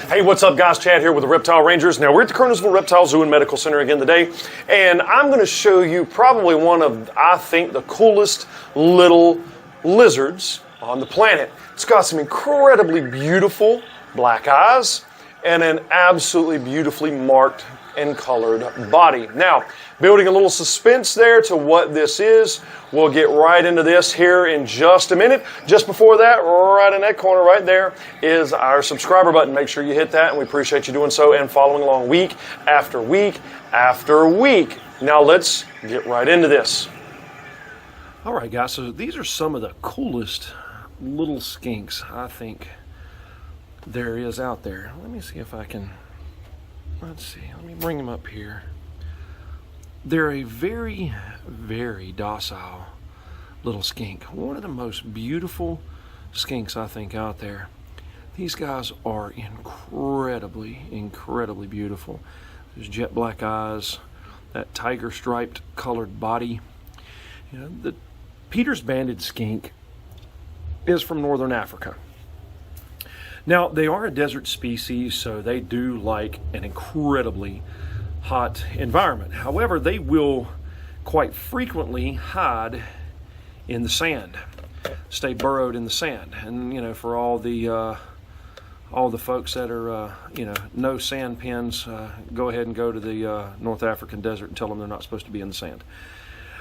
Hey, what's up, guys? Chad here with the Reptile Rangers. Now, we're at the Kernersville Reptile Zoo and Medical Center again today, and I'm going to show you probably one of, I think, the coolest little lizards on the planet. It's got some incredibly beautiful black eyes and an absolutely beautifully marked and colored body. Now, building a little suspense there to what this is, we'll get right into this here in just a minute. Just before that, right in that corner right there, is our subscriber button. Make sure you hit that, and we appreciate you doing so and following along week after week after week. Now let's get right into this. All right, guys, so these are some of the coolest little skinks I think there is out there. Let me see if I can... Let's see, let me bring them up here. They're a very, very docile little skink. One of the most beautiful skinks I think out there. These guys are incredibly, incredibly beautiful. There's jet black eyes, that tiger striped colored body. You know, the Peters Banded Skink is from northern Africa. Now, they are a desert species, so they do like an incredibly hot environment. However, they will quite frequently hide in the sand, stay burrowed in the sand. And, you know, for all the folks that are, no sand pens, go ahead and go to the North African desert and tell them they're not supposed to be in the sand.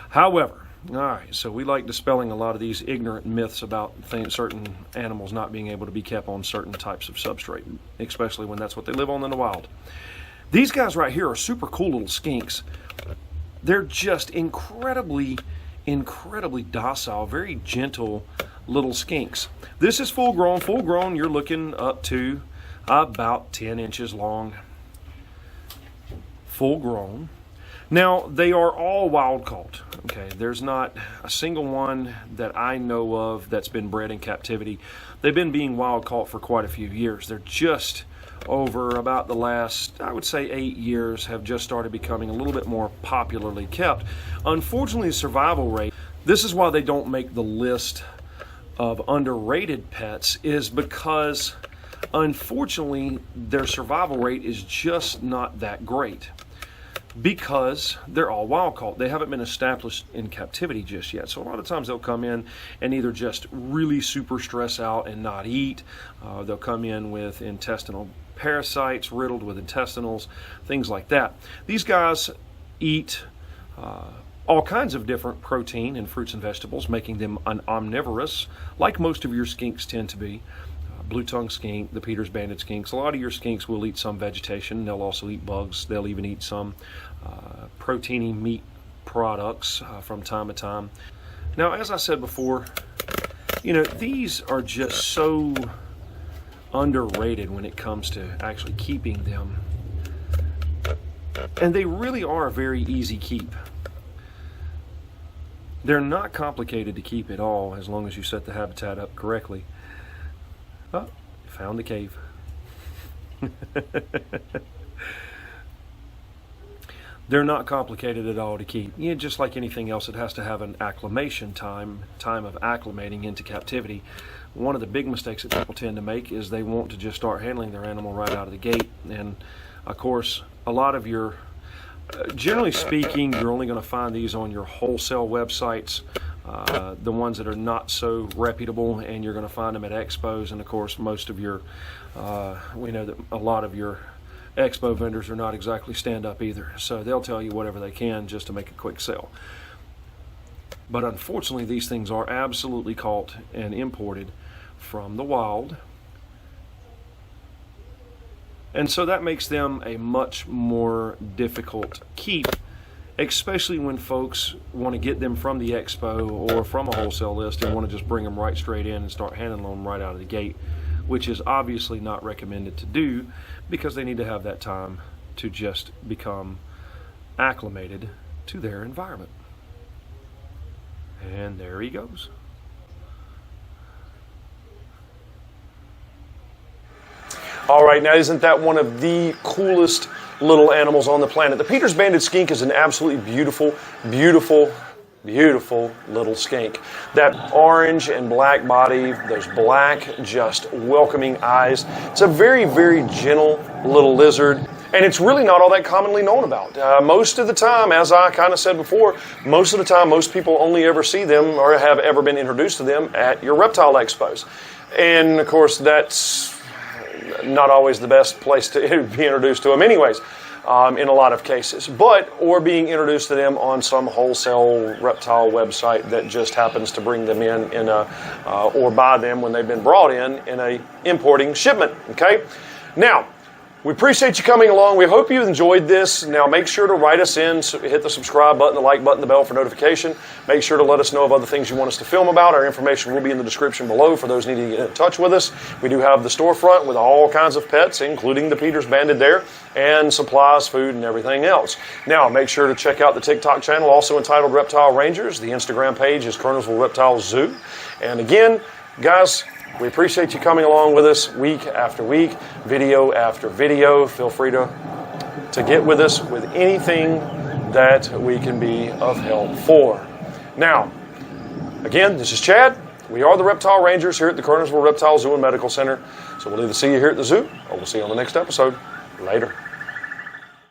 However, all right, so we like dispelling a lot of these ignorant myths about certain animals not being able to be kept on certain types of substrate, especially when that's what they live on in the wild. These guys right here are super cool little skinks. They're just incredibly, incredibly docile, very gentle little skinks. This is full grown. Full grown, you're looking up to about 10 inches long. Full grown. Now, they are all wild caught, okay? There's not a single one that I know of that's been bred in captivity. They've been being wild caught for quite a few years. They're just over about the last, I would say 8 years, have just started becoming a little bit more popularly kept. Unfortunately, the survival rate, this is why they don't make the list of underrated pets, is because unfortunately their survival rate is just not that great. Because they're all wild caught. They haven't been established in captivity just yet. So a lot of times they'll come in and either just really super stress out and not eat. They'll come in with intestinal parasites, riddled with intestinals, things like that. These guys eat all kinds of different protein and fruits and vegetables, making them an omnivorous, like most of your skinks tend to be. Blue-tongued skink, the Peters Banded skinks. A lot of your skinks will eat some vegetation. They'll also eat bugs. They'll even eat some proteiny meat products from time to time. Now, as I said before, you know, these are just so underrated when it comes to actually keeping them. And they really are a very easy keep. They're not complicated to keep at all as long as you set the habitat up correctly. Oh, found the cave. They're not complicated at all to keep. You know, just like anything else, it has to have an acclimation time of acclimating into captivity. One of the big mistakes that people tend to make is they want to just start handling their animal right out of the gate. And of course, a lot of your, generally speaking, you're only going to find these on your wholesale websites. The ones that are not so reputable, and you're going to find them at expos. And of course, most of your, we know that a lot of your expo vendors are not exactly stand up either. So they'll tell you whatever they can just to make a quick sale. But unfortunately, these things are absolutely caught and imported from the wild. And so that makes them a much more difficult keep, especially when folks want to get them from the expo or from a wholesale list and want to just bring them right straight in and start handling them right out of the gate, which is obviously not recommended to do because they need to have that time to just become acclimated to their environment. And there he goes. All right, now isn't that one of the coolest little animals on the planet? The Peters Banded Skink is an absolutely beautiful, beautiful beautiful little skink. That orange and black body, those black, just welcoming eyes. It's a very, very gentle little lizard, and it's really not all that commonly known about. Most of the time, as I kind of said before, most of the time, most people only ever see them or have ever been introduced to them at your reptile expos. And of course, that's not always the best place to be introduced to them anyways. In a lot of cases, or being introduced to them on some wholesale reptile website that just happens to bring them in or buy them when they've been brought in a importing shipment. Okay, now we appreciate you coming along. We hope you enjoyed this. Now make sure to write us in, hit the subscribe button, the like button, the bell for notification. Make sure to let us know of other things you want us to film about. Our information will be in the description below for those needing to get in touch with us. We do have the storefront with all kinds of pets, including the Peters Banded there, and supplies, food, and everything else. Now make sure to check out the TikTok channel, also entitled Reptile Rangers. The Instagram page is Kernersville Reptile Zoo. And again, guys, we appreciate you coming along with us week after week, video after video. Feel free to get with us with anything that we can be of help for. Now, again, this is Chad. We are the Reptile Rangers here at the Kernersville Reptile Zoo and Medical Center. So we'll either see you here at the zoo or we'll see you on the next episode. Later.